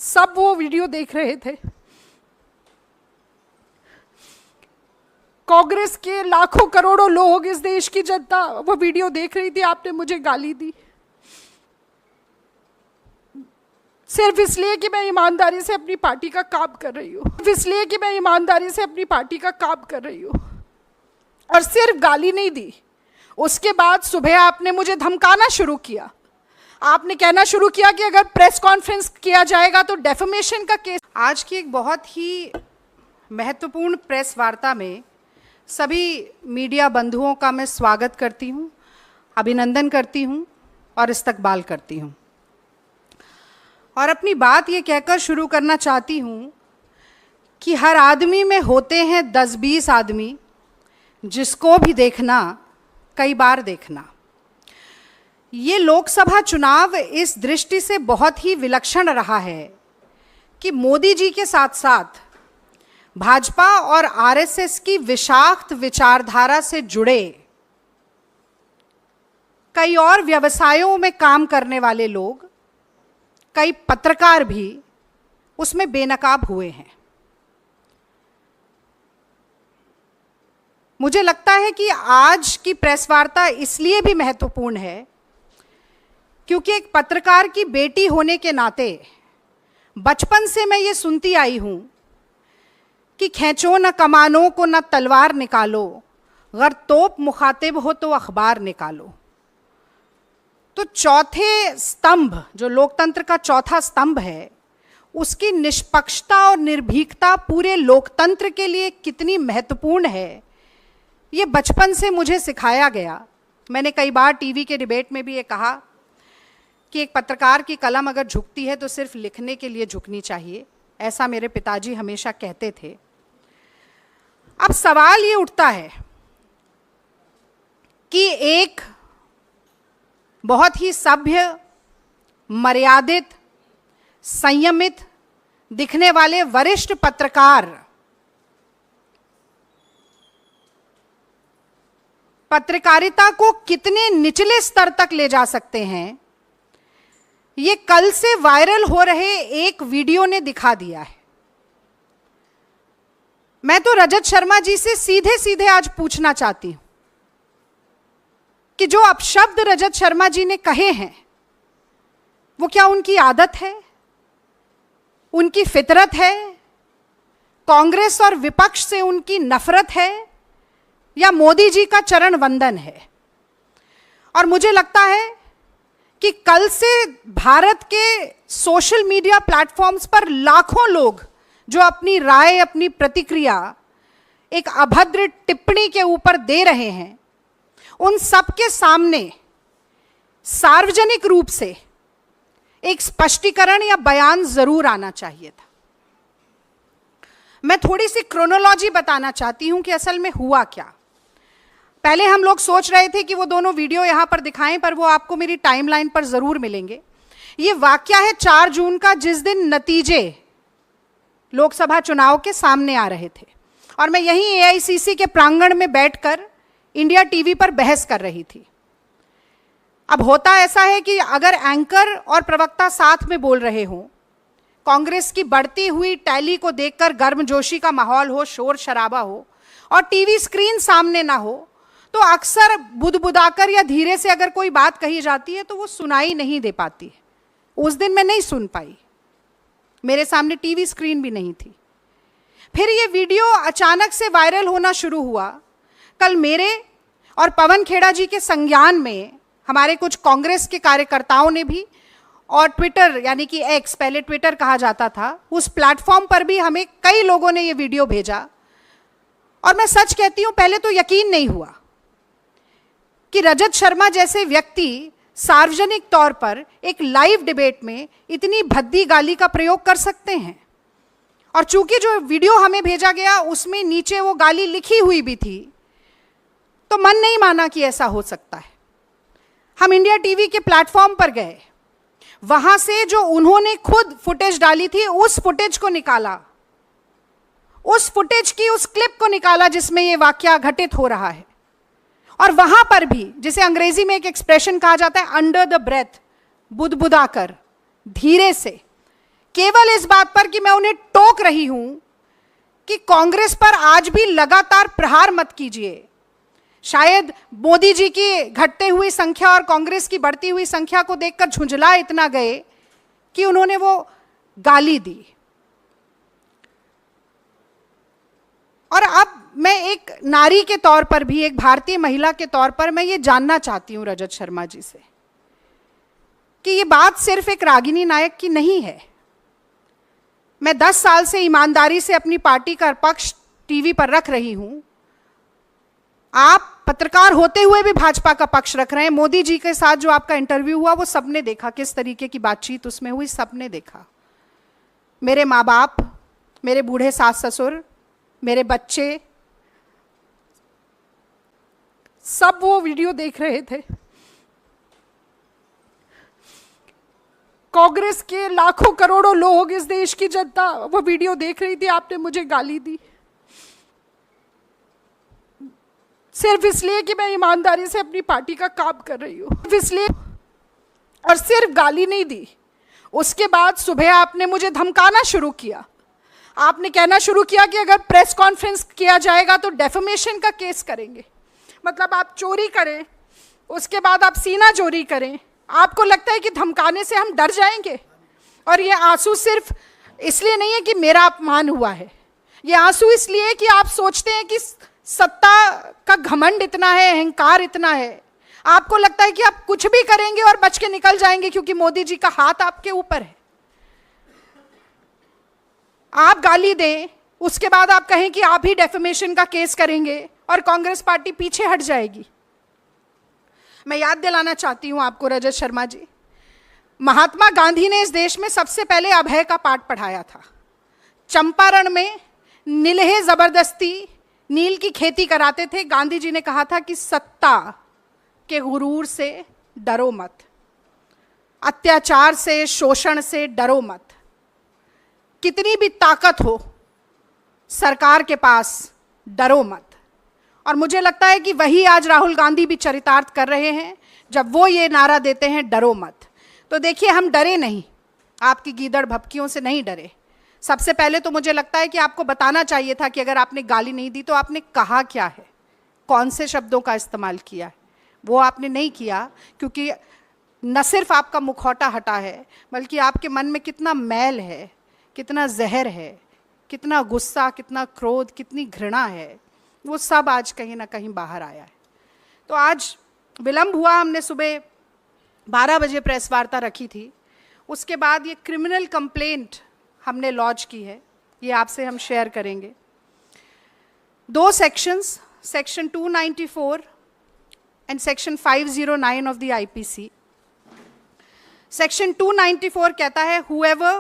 सब वो वीडियो देख रहे थे। कांग्रेस के लाखों करोड़ों लोग, इस देश की जनता वो वीडियो देख रही थी। आपने मुझे गाली दी सिर्फ इसलिए कि मैं ईमानदारी से अपनी पार्टी का काम कर रही हूँ, सिर्फ इसलिए कि मैं ईमानदारी से अपनी पार्टी का काम कर रही हूँ। और सिर्फ गाली नहीं दी, उसके बाद सुबह आपने मुझे धमकाना शुरू किया। आपने कहना शुरू किया कि अगर प्रेस कॉन्फ्रेंस किया जाएगा तो डेफेमेशन का केस। आज की एक बहुत ही महत्वपूर्ण प्रेस वार्ता में सभी मीडिया बंधुओं का मैं स्वागत करती हूँ, अभिनंदन करती हूँ और इस्तकबाल करती हूँ। और अपनी बात ये कहकर शुरू करना चाहती हूँ कि हर आदमी में होते हैं 10-20 आदमी, जिसको भी देखना कई बार देखना। ये लोकसभा चुनाव इस दृष्टि से बहुत ही विलक्षण रहा है कि मोदी जी के साथ साथ भाजपा और आरएसएस की विषाक्त विचारधारा से जुड़े कई और व्यवसायों में काम करने वाले लोग, कई पत्रकार भी उसमें बेनकाब हुए हैं। मुझे लगता है कि आज की प्रेस वार्ता इसलिए भी महत्वपूर्ण है क्योंकि एक पत्रकार की बेटी होने के नाते बचपन से मैं ये सुनती आई हूं कि खींचो न कमानों को न तलवार निकालो, अगर तोप मुखातिब हो तो अखबार निकालो। तो चौथे स्तंभ, जो लोकतंत्र का चौथा स्तंभ है, उसकी निष्पक्षता और निर्भीकता पूरे लोकतंत्र के लिए कितनी महत्वपूर्ण है, ये बचपन से मुझे सिखाया गया। मैंने कई बार टीवी के डिबेट में भी ये कहा कि एक पत्रकार की कलम अगर झुकती है तो सिर्फ लिखने के लिए झुकनी चाहिए, ऐसा मेरे पिताजी हमेशा कहते थे। अब सवाल ये उठता है कि एक बहुत ही सभ्य, मर्यादित, संयमित दिखने वाले वरिष्ठ पत्रकार पत्रकारिता को कितने निचले स्तर तक ले जा सकते हैं, ये कल से वायरल हो रहे एक वीडियो ने दिखा दिया है। मैं तो रजत शर्मा जी से सीधे सीधे आज पूछना चाहती हूं कि जो अपशब्द रजत शर्मा जी ने कहे हैं, वो क्या उनकी आदत है, उनकी फितरत है, कांग्रेस और विपक्ष से उनकी नफरत है, या मोदी जी का चरण वंदन है? और मुझे लगता है कि कल से भारत के सोशल मीडिया प्लेटफॉर्म्स पर लाखों लोग जो अपनी राय, अपनी प्रतिक्रिया एक अभद्र टिप्पणी के ऊपर दे रहे हैं, उन सब के सामने सार्वजनिक रूप से एक स्पष्टीकरण या बयान जरूर आना चाहिए था। मैं थोड़ी सी क्रोनोलॉजी बताना चाहती हूं कि असल में हुआ क्या। पहले हम लोग सोच रहे थे कि वो दोनों वीडियो यहां पर दिखाएं, पर वो आपको मेरी टाइमलाइन पर जरूर मिलेंगे। ये वाकया है 4 जून का, जिस दिन नतीजे लोकसभा चुनाव के सामने आ रहे थे और मैं यहीं एआईसीसी के प्रांगण में बैठकर इंडिया टीवी पर बहस कर रही थी। अब होता ऐसा है कि अगर एंकर और प्रवक्ता साथ में बोल रहे हों, कांग्रेस की बढ़ती हुई टैली को देखकर गर्मजोशी का माहौल हो, शोर शराबा हो और टीवी स्क्रीन सामने ना हो, तो अक्सर बुदबुदाकर या धीरे से अगर कोई बात कही जाती है तो वो सुनाई नहीं दे पाती है। उस दिन मैं नहीं सुन पाई, मेरे सामने टीवी स्क्रीन भी नहीं थी। फिर ये वीडियो अचानक से वायरल होना शुरू हुआ। कल मेरे और पवन खेड़ा जी के संज्ञान में हमारे कुछ कांग्रेस के कार्यकर्ताओं ने भी, और ट्विटर यानी कि एक्स, पहले ट्विटर कहा जाता था, उस प्लेटफॉर्म पर भी हमें कई लोगों ने ये वीडियो भेजा। और मैं सच कहती हूं, पहले तो यकीन नहीं हुआ कि रजत शर्मा जैसे व्यक्ति सार्वजनिक तौर पर एक लाइव डिबेट में इतनी भद्दी गाली का प्रयोग कर सकते हैं। और चूंकि जो वीडियो हमें भेजा गया उसमें नीचे वो गाली लिखी हुई भी थी, तो मन नहीं माना कि ऐसा हो सकता है। हम इंडिया टीवी के प्लेटफॉर्म पर गए, वहां से जो उन्होंने खुद फुटेज डाली थी उस फुटेज को निकाला, उस फुटेज की उस क्लिप को निकाला जिसमें ये वाकया घटित हो रहा है। और वहां पर भी, जिसे अंग्रेजी में एक एक्सप्रेशन कहा जाता है, अंडर द ब्रेथ, बुदबुदाकर, धीरे से केवल इस बात पर कि मैं उन्हें टोक रही हूं कि कांग्रेस पर आज भी लगातार प्रहार मत कीजिए। शायद मोदी जी की घटते हुई संख्या और कांग्रेस की बढ़ती हुई संख्या को देखकर झुंझला इतना गए कि उन्होंने वो गाली दी। और अब मैं एक नारी के तौर पर भी, एक भारतीय महिला के तौर पर मैं ये जानना चाहती हूं रजत शर्मा जी से कि ये बात सिर्फ एक रागिनी नायक की नहीं है। मैं 10 साल से ईमानदारी से अपनी पार्टी का पक्ष टीवी पर रख रही हूं। आप पत्रकार होते हुए भी भाजपा का पक्ष रख रहे हैं। मोदी जी के साथ जो आपका इंटरव्यू हुआ वो सबने देखा, किस तरीके की बातचीत उसमें हुई, सबने देखा। मेरे माँ बाप, मेरे बूढ़े सास ससुर, मेरे बच्चे, सब वो वीडियो देख रहे थे। कांग्रेस के लाखों करोड़ों लोग, इस देश की जनता वो वीडियो देख रही थी। आपने मुझे गाली दी सिर्फ इसलिए कि मैं ईमानदारी से अपनी पार्टी का काम कर रही हूं, इसलिए। और सिर्फ गाली नहीं दी, उसके बाद सुबह आपने मुझे धमकाना शुरू किया। आपने कहना शुरू किया कि अगर प्रेस कॉन्फ्रेंस किया जाएगा तो डेफेमेशन का केस करेंगे। मतलब आप चोरी करें, उसके बाद आप सीना चोरी करें। आपको लगता है कि धमकाने से हम डर जाएंगे? और ये आंसू सिर्फ इसलिए नहीं है कि मेरा अपमान हुआ है, ये आंसू इसलिए कि आप सोचते हैं कि सत्ता का घमंड इतना है, अहंकार इतना है, आपको लगता है कि आप कुछ भी करेंगे और बच के निकल जाएंगे क्योंकि मोदी जी का हाथ आपके ऊपर है। आप गाली दें, उसके बाद आप कहें कि आप ही डेफेमेशन का केस करेंगे और कांग्रेस पार्टी पीछे हट जाएगी। मैं याद दिलाना चाहती हूं आपको रजत शर्मा जी, महात्मा गांधी ने इस देश में सबसे पहले अभय का पाठ पढ़ाया था। चंपारण में नीलहे जबरदस्ती नील की खेती कराते थे। गांधी जी ने कहा था कि सत्ता के गुरूर से डरो मत, अत्याचार से, शोषण से डरो मत। कितनी भी ताकत हो सरकार के पास, डरो मत। और मुझे लगता है कि वही आज राहुल गांधी भी चरितार्थ कर रहे हैं जब वो ये नारा देते हैं डरो मत। तो देखिए, हम डरे नहीं, आपकी गीदड़ भपकियों से नहीं डरे। सबसे पहले तो मुझे लगता है कि आपको बताना चाहिए था कि अगर आपने गाली नहीं दी तो आपने कहा क्या है, कौन से शब्दों का इस्तेमाल किया है। वो आपने नहीं किया क्योंकि न सिर्फ आपका मुखौटा हटा है, बल्कि आपके मन में कितना मैल है, कितना जहर है, कितना गुस्सा, कितना क्रोध, कितनी घृणा है, वो सब आज कहीं ना कहीं बाहर आया है। तो आज विलंब हुआ, हमने सुबह 12 बजे प्रेस वार्ता रखी थी। उसके बाद ये क्रिमिनल कंप्लेंट हमने लॉन्च की है, ये आपसे हम शेयर करेंगे। 2 sections, section 294 and section 509 of the IPC. Section 294 कहता है, whoever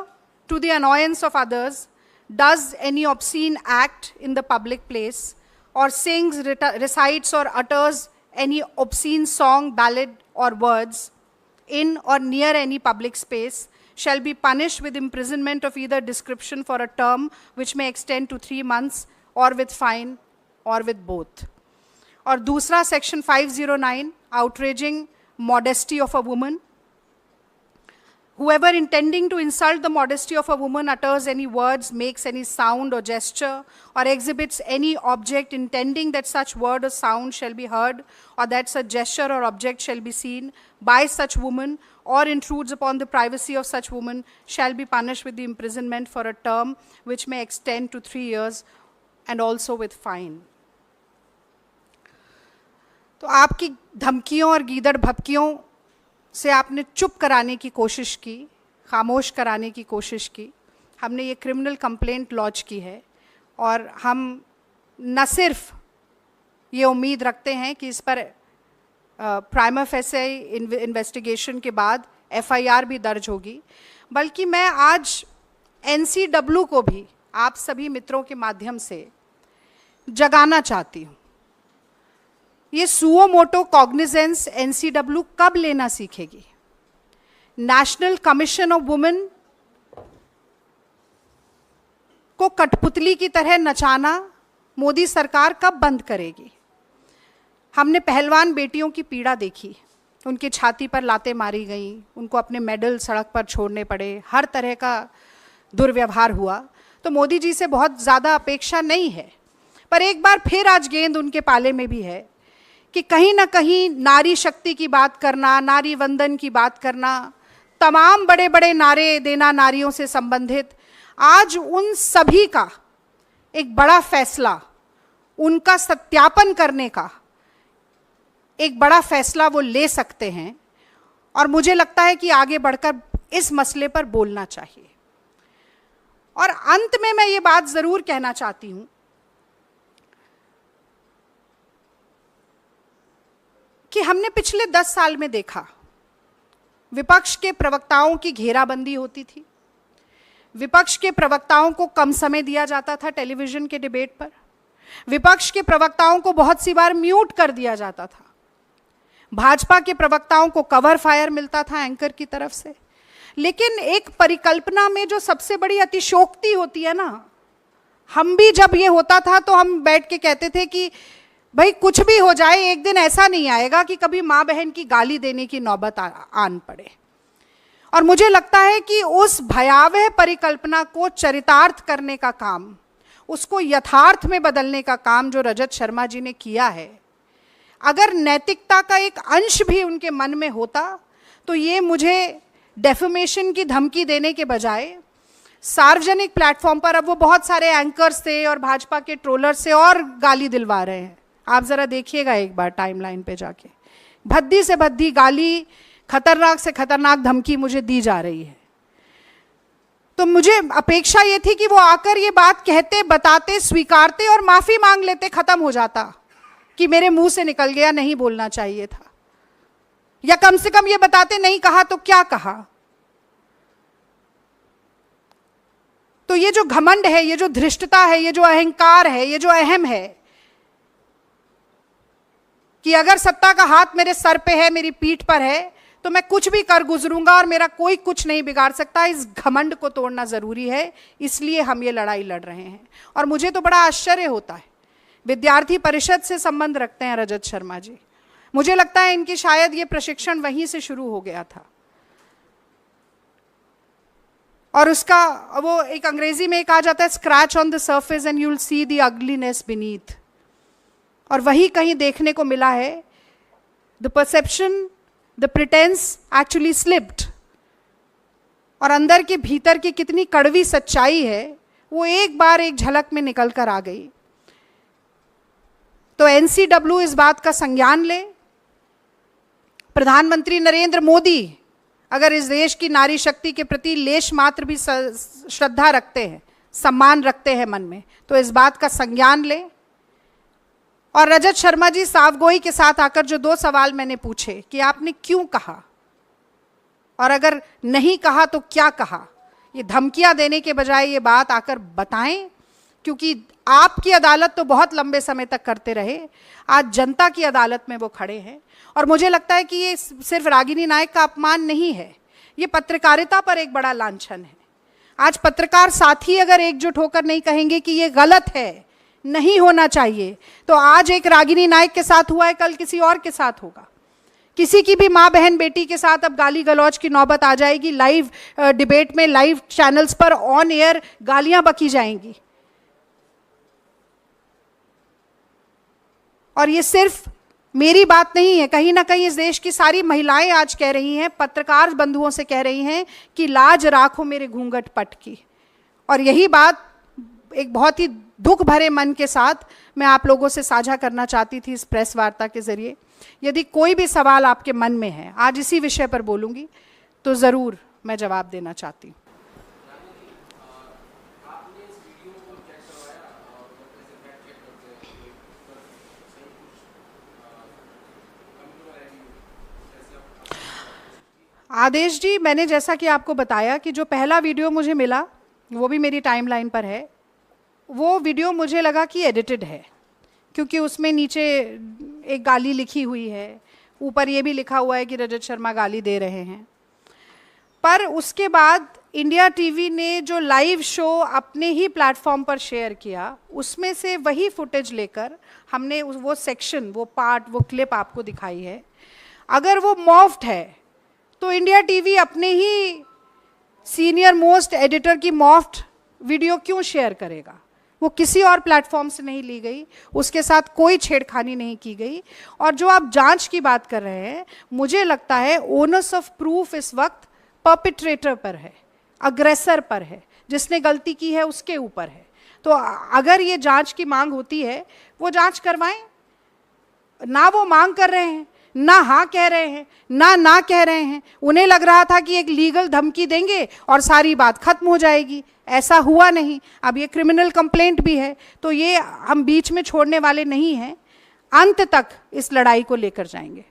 to the annoyance of others does any obscene act in the public place or sings, recites or utters any obscene song, ballad or words in or near any public space shall be punished with imprisonment of either description for a term which may extend to 3 months or with fine or with both. और दूसरा section 509, outraging modesty of a woman. Whoever intending to insult the modesty of a woman utters any words, makes any sound or gesture, or exhibits any object intending that such word or sound shall be heard, or that such gesture or object shall be seen by such woman, or intrudes upon the privacy of such woman, shall be punished with the imprisonment for a term which may extend to 3 years, and also with fine. तो आपकी धमकियों और गीदड़ भपकियों से आपने चुप कराने की कोशिश की, खामोश कराने की कोशिश की। हमने ये क्रिमिनल कंप्लेंट लॉन्च की है और हम न सिर्फ ये उम्मीद रखते हैं कि इस पर प्राइमा फेसे इन्वेस्टिगेशन के बाद एफआईआर भी दर्ज होगी, बल्कि मैं आज एनसीडब्ल्यू को भी आप सभी मित्रों के माध्यम से जगाना चाहती हूँ। ये सुओ मोटो कॉग्निजेंस एनसीडब्ल्यू कब लेना सीखेगी? नेशनल कमीशन ऑफ वुमेन को कठपुतली की तरह नचाना मोदी सरकार कब बंद करेगी? हमने पहलवान बेटियों की पीड़ा देखी, उनकी छाती पर लातें मारी गईं, उनको अपने मेडल सड़क पर छोड़ने पड़े, हर तरह का दुर्व्यवहार हुआ, तो मोदी जी से बहुत ज़्यादा अपेक्षा नहीं है। पर एक बार फिर आज गेंद उनके पाले में भी है कि कहीं ना कहीं नारी शक्ति की बात करना, नारी वंदन की बात करना, तमाम बड़े बड़े नारे देना नारियों से संबंधित, आज उन सभी का एक बड़ा फैसला, उनका सत्यापन करने का एक बड़ा फैसला वो ले सकते हैं। और मुझे लगता है कि आगे बढ़कर इस मसले पर बोलना चाहिए। और अंत में मैं ये बात जरूर कहना चाहती हूं कि हमने पिछले 10 साल में देखा, विपक्ष के प्रवक्ताओं की घेराबंदी होती थी, विपक्ष के प्रवक्ताओं को कम समय दिया जाता था टेलीविजन के डिबेट पर, विपक्ष के प्रवक्ताओं को बहुत सी बार म्यूट कर दिया जाता था, भाजपा के प्रवक्ताओं को कवर फायर मिलता था एंकर की तरफ से। लेकिन एक परिकल्पना में जो सबसे बड़ी अतिशोक्ति होती है ना, हम भी जब ये होता था तो हम बैठ के कहते थे कि भाई कुछ भी हो जाए, एक दिन ऐसा नहीं आएगा कि कभी माँ बहन की गाली देने की नौबत आन पड़े। और मुझे लगता है कि उस भयावह परिकल्पना को चरितार्थ करने का काम, उसको यथार्थ में बदलने का काम जो रजत शर्मा जी ने किया है, अगर नैतिकता का एक अंश भी उनके मन में होता तो ये मुझे डेफेमेशन की धमकी देने के बजाय सार्वजनिक प्लेटफॉर्म पर, अब वो बहुत सारे एंकर्स से और भाजपा के ट्रोलर से और गाली दिलवा रहे हैं। आप जरा देखिएगा एक बार टाइमलाइन पे जाके, भद्दी से भद्दी गाली, खतरनाक से खतरनाक धमकी मुझे दी जा रही है। तो मुझे अपेक्षा ये थी कि वो आकर ये बात कहते, बताते, स्वीकारते और माफी मांग लेते, खत्म हो जाता कि मेरे मुंह से निकल गया, नहीं बोलना चाहिए था, या कम से कम ये बताते नहीं कहा तो क्या कहा। तो ये जो घमंड है, ये जो धृष्टता है, ये जो अहंकार है, ये जो अहम है कि अगर सत्ता का हाथ मेरे सर पे है, मेरी पीठ पर है, तो मैं कुछ भी कर गुजरूंगा और मेरा कोई कुछ नहीं बिगाड़ सकता, इस घमंड को तोड़ना जरूरी है। इसलिए हम ये लड़ाई लड़ रहे हैं। और मुझे तो बड़ा आश्चर्य होता है, विद्यार्थी परिषद से संबंध रखते हैं रजत शर्मा जी, मुझे लगता है इनकी शायद ये प्रशिक्षण वहीं से शुरू हो गया था। और उसका वो एक अंग्रेजी में कहा जाता है, scratch on the surface and you will see the ugliness beneath. और वही कहीं देखने को मिला है, the perception, the pretence actually slipped. और अंदर के भीतर की कितनी कड़वी सच्चाई है वो एक बार एक झलक में निकल कर आ गई। तो एनसीडब्ल्यू इस बात का संज्ञान ले। प्रधानमंत्री नरेंद्र मोदी अगर इस देश की नारी शक्ति के प्रति लेश मात्र भी श्रद्धा रखते हैं, सम्मान रखते हैं मन में, तो इस बात का संज्ञान ले। और रजत शर्मा जी साफगोई के साथ आकर जो 2 सवाल मैंने पूछे कि आपने क्यों कहा, और अगर नहीं कहा तो क्या कहा, ये धमकियां देने के बजाय ये बात आकर बताएं। क्योंकि आपकी अदालत तो बहुत लंबे समय तक करते रहे, आज जनता की अदालत में वो खड़े हैं। और मुझे लगता है कि ये सिर्फ रागिनी नायक का अपमान नहीं है, ये पत्रकारिता पर एक बड़ा लांछन है। आज पत्रकार साथी अगर एकजुट होकर नहीं कहेंगे कि ये गलत है, नहीं होना चाहिए, तो आज एक रागिनी नायक के साथ हुआ है, कल किसी और के साथ होगा। किसी की भी माँ बहन बेटी के साथ अब गाली गलौज की नौबत आ जाएगी, लाइव डिबेट में, लाइव चैनल्स पर ऑन एयर गालियां बकी जाएंगी। और ये सिर्फ मेरी बात नहीं है, कहीं ना कहीं इस देश की सारी महिलाएं आज कह रही हैं, पत्रकार बंधुओं से कह रही हैं कि लाज राखो मेरे घूंघट पट की। और यही बात एक बहुत ही दुख भरे मन के साथ मैं आप लोगों से साझा करना चाहती थी इस प्रेस वार्ता के जरिए। यदि कोई भी सवाल आपके मन में है, आज इसी विषय पर बोलूंगी, तो जरूर मैं जवाब देना चाहती हूँ। आदेश जी, मैंने जैसा कि आपको बताया कि जो पहला वीडियो मुझे मिला वो भी मेरी टाइमलाइन पर है, वो वीडियो मुझे लगा कि एडिटेड है, क्योंकि उसमें नीचे एक गाली लिखी हुई है, ऊपर ये भी लिखा हुआ है कि रजत शर्मा गाली दे रहे हैं। पर उसके बाद इंडिया टीवी ने जो लाइव शो अपने ही प्लेटफॉर्म पर शेयर किया, उसमें से वही फुटेज लेकर हमने वो सेक्शन, वो पार्ट, वो क्लिप आपको दिखाई है। अगर वो मॉफ्ड है तो इंडिया टीवी अपने ही सीनियर मोस्ट एडिटर की मॉफ्ट वीडियो क्यों शेयर करेगा? वो किसी और प्लेटफॉर्म से नहीं ली गई, उसके साथ कोई छेड़खानी नहीं की गई। और जो आप जांच की बात कर रहे हैं, मुझे लगता है ओनस ऑफ प्रूफ इस वक्त परपिट्रेटर पर है, अग्रेसर पर है, जिसने गलती की है उसके ऊपर है। तो अगर ये जांच की मांग होती है, वो जांच करवाएं। ना वो मांग कर रहे हैं, ना हाँ कह रहे हैं, ना कह रहे हैं। उन्हें लग रहा था कि एक लीगल धमकी देंगे और सारी बात खत्म हो जाएगी। ऐसा हुआ नहीं। अब ये क्रिमिनल कंप्लेंट भी है, तो ये हम बीच में छोड़ने वाले नहीं हैं, अंत तक इस लड़ाई को लेकर जाएंगे।